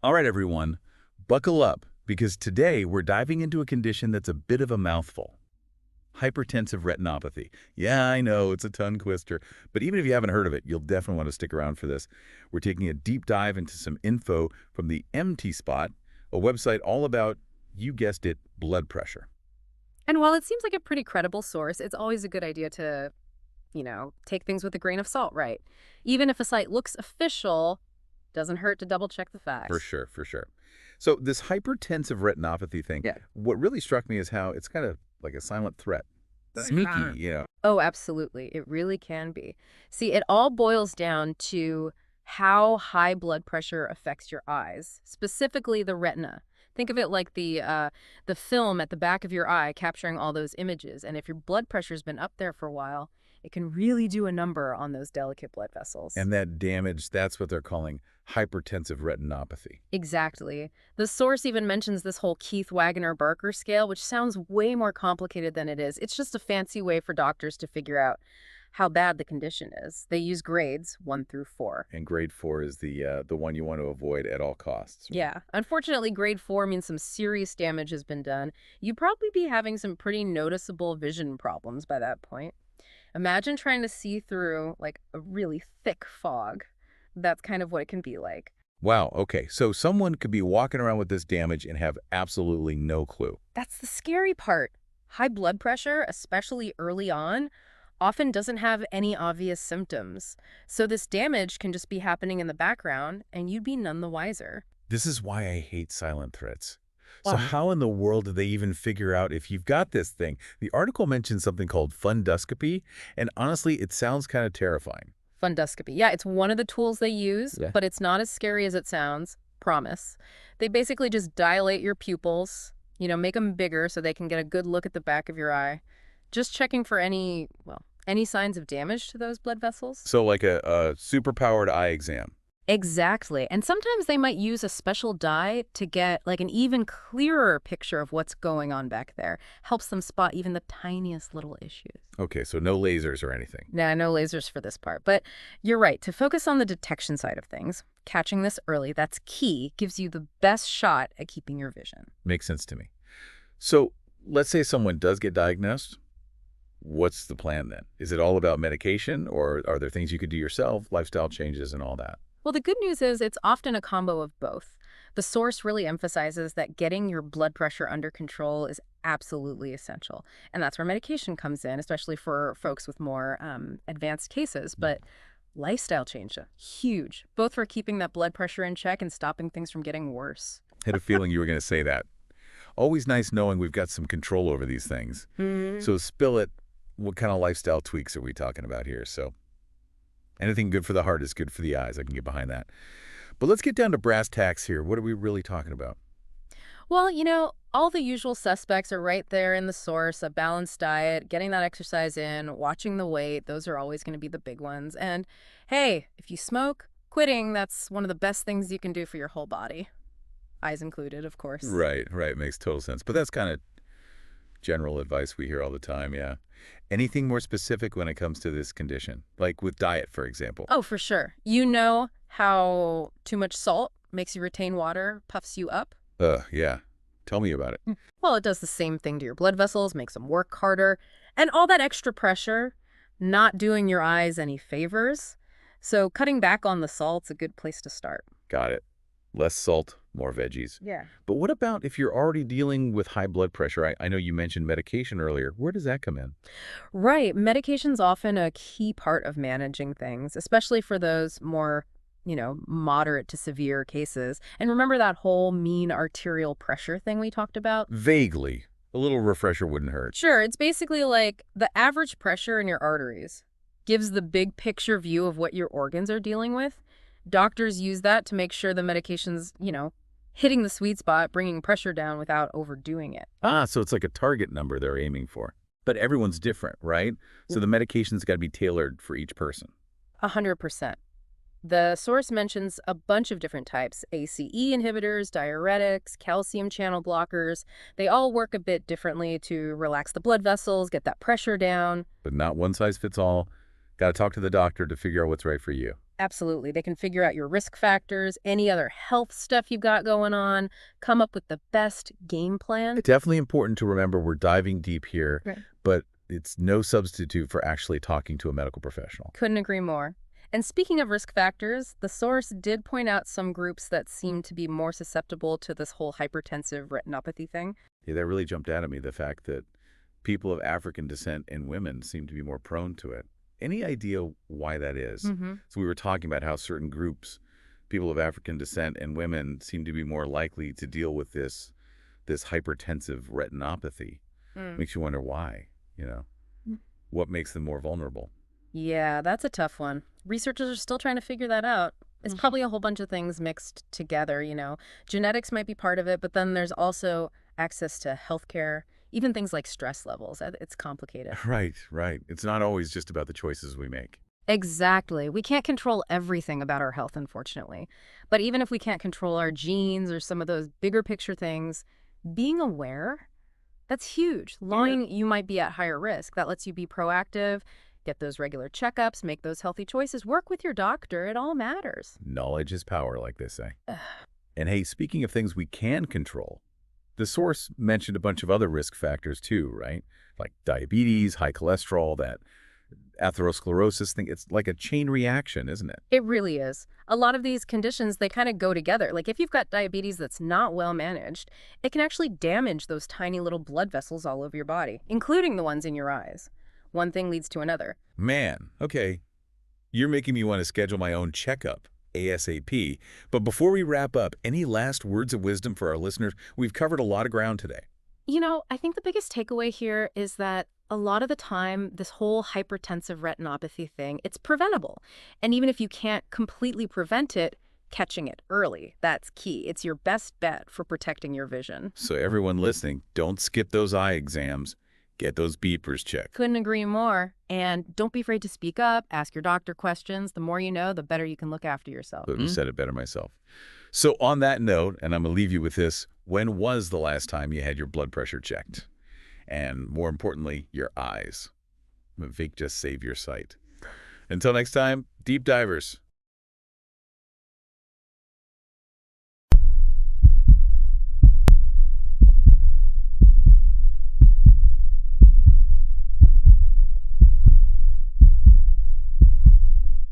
All right, everyone, buckle up because today we're diving into a condition that's a bit of a mouthful. Hypertensive retinopathy. Yeah, I know, it's a tongue twister, but even if you haven't heard of it, you'll definitely want to stick around for this. We're taking a deep dive into some info from the MT Spot, a website all about, you guessed it, blood pressure. And while it seems like a pretty credible source, it's always a good idea to, take things with a grain of salt, right? Even if a site looks official, doesn't hurt to double check the For facts. sure, for sure. So this hypertensive retinopathy thing, Yeah. what really struck me is how it's kind of like a silent threat. Sneaky, Oh, absolutely. It really can be. See, it all boils down to how high blood pressure affects your eyes, specifically the retina. Think of it like the film at the back of your eye capturing all those images. And if your blood pressure's been up there for a while, it can really do a number on those delicate blood vessels. And that damage, that's what they're calling hypertensive retinopathy. Exactly. The source even mentions this whole Keith Wagner-Barker scale, which sounds way more complicated than it is. It's just a fancy way for doctors to figure out how bad the condition is. They use grades 1 through 4. And grade 4 is the one you want to avoid at all costs. Yeah. Unfortunately, grade 4 means some serious damage has been done. You'd probably be having some pretty noticeable vision problems by that point. Imagine trying to see through like a really thick fog. That's kind of what it can be like. Wow, okay. So someone could be walking around with this damage and have absolutely no clue. That's the scary part. High blood pressure, especially early on, often doesn't have any obvious symptoms. So this damage can just be happening in the background and you'd be none the wiser. This is why I hate silent threats. So Wow. how in the world do they even figure out if you've got this thing? The article mentions something called funduscopy, and honestly, it sounds kind of terrifying. Funduscopy. Yeah, it's one of the tools they use, Yeah. but it's not as scary as it sounds. Promise. They basically just dilate your pupils, make them bigger so they can get a good look at the back of your eye. Just checking for any signs of damage to those blood vessels. So like a superpowered eye exam. Exactly. And sometimes they might use a special dye to get like an even clearer picture of what's going on back there. Helps them spot even the tiniest little issues. Okay, so no lasers or anything. Nah, no lasers for this part. But you're right. To focus on the detection side of things, catching this early, that's key, gives you the best shot at keeping your vision. Makes sense to me. So let's say someone does get diagnosed. What's the plan then? Is it all about medication, or are there things you could do yourself, lifestyle changes and all that? Well, the good news is it's often a combo of both. The source really emphasizes that getting your blood pressure under control is absolutely essential. And that's where medication comes in, especially for folks with more advanced cases. But lifestyle change, huge, both for keeping that blood pressure in check and stopping things from getting worse. Had a feeling you were going to say that. Always nice knowing we've got some control over these things. So spill it. What kind of lifestyle tweaks are we talking about here? So anything good for the heart is good for the eyes. I can get behind that. But let's get down to brass tacks here. What are we really talking about? Well, all the usual suspects are right there in the source: a balanced diet, getting that exercise in, watching the weight. Those are always going to be the big ones. And hey, if you smoke, quitting, that's one of the best things you can do for your whole body. Eyes included, of course. Right, right. Makes total sense. But that's kind of general advice we hear all the time, yeah. Anything more specific when it comes to this condition? Like with diet, for example? Oh, for sure. You know how too much salt makes you retain water, puffs you up? Yeah. Tell me about it. Well, it does the same thing to your blood vessels, makes them work harder. And all that extra pressure, not doing your eyes any favors. So cutting back on the salt's a good place to start. Got it. Less salt, more veggies. Yeah. But what about if you're already dealing with high blood pressure? I know you mentioned medication earlier. Where does that come in? Right. Medication's often a key part of managing things, especially for those more, moderate to severe cases. And remember that whole mean arterial pressure thing we talked about? Vaguely. A little refresher wouldn't hurt. Sure, it's basically like the average pressure in your arteries gives the big picture view of what your organs are dealing with. Doctors use that to make sure the medication's, hitting the sweet spot, bringing pressure down without overdoing it. Ah, so it's like a target number they're aiming for. But everyone's different, right? So the medication's got to be tailored for each person. 100%. The source mentions a bunch of different types: ACE inhibitors, diuretics, calcium channel blockers. They all work a bit differently to relax the blood vessels, get that pressure down. But not one size fits all. Got to talk to the doctor to figure out what's right for you. Absolutely. They can figure out your risk factors, any other health stuff you've got going on, come up with the best game plan. It's definitely important to remember we're diving deep here, Right. but it's no substitute for actually talking to a medical professional. Couldn't agree more. And speaking of risk factors, the source did point out some groups that seem to be more susceptible to this whole hypertensive retinopathy thing. Yeah, that really jumped out at me, the fact that people of African descent and women seem to be more prone to it. Any idea why that is? Mm-hmm. So we were talking about how certain groups, people of African descent and women, seem to be more likely to deal with this hypertensive retinopathy. Mm. Makes you wonder why, you know? Mm. What makes them more vulnerable? Yeah, that's a tough one. Researchers are still trying to figure that out. It's probably a whole bunch of things mixed together. Genetics might be part of it, but then there's also access to healthcare, even things like stress levels. It's complicated. Right, right. It's not always just about the choices we make. Exactly. We can't control everything about our health, unfortunately. But even if we can't control our genes or some of those bigger picture things, being aware, that's huge. Knowing you might be at higher risk, that lets you be proactive, get those regular checkups, make those healthy choices, work with your doctor. It all matters. Knowledge is power, like they say. And hey, speaking of things we can control, the source mentioned a bunch of other risk factors too, right? Like diabetes, high cholesterol, that atherosclerosis thing. It's like a chain reaction, isn't it? It really is. A lot of these conditions, they kind of go together. Like if you've got diabetes that's not well managed, it can actually damage those tiny little blood vessels all over your body, including the ones in your eyes. One thing leads to another. Man, okay. You're making me want to schedule my own checkup, ASAP. But before we wrap up, any last words of wisdom for our listeners? We've covered a lot of ground today. I think the biggest takeaway here is that a lot of the time, this whole hypertensive retinopathy thing, it's preventable. And even if you can't completely prevent it, catching it early, that's key. It's your best bet for protecting your vision. So everyone listening, don't skip those eye exams. Get those beepers checked. Couldn't agree more. And don't be afraid to speak up, ask your doctor questions. The more you know, the better you can look after yourself. Couldn't have said it better myself. So on that note, and I'm going to leave you with this, when was the last time you had your blood pressure checked? And more importantly, your eyes. Vic, just save your sight. Until next time, deep divers.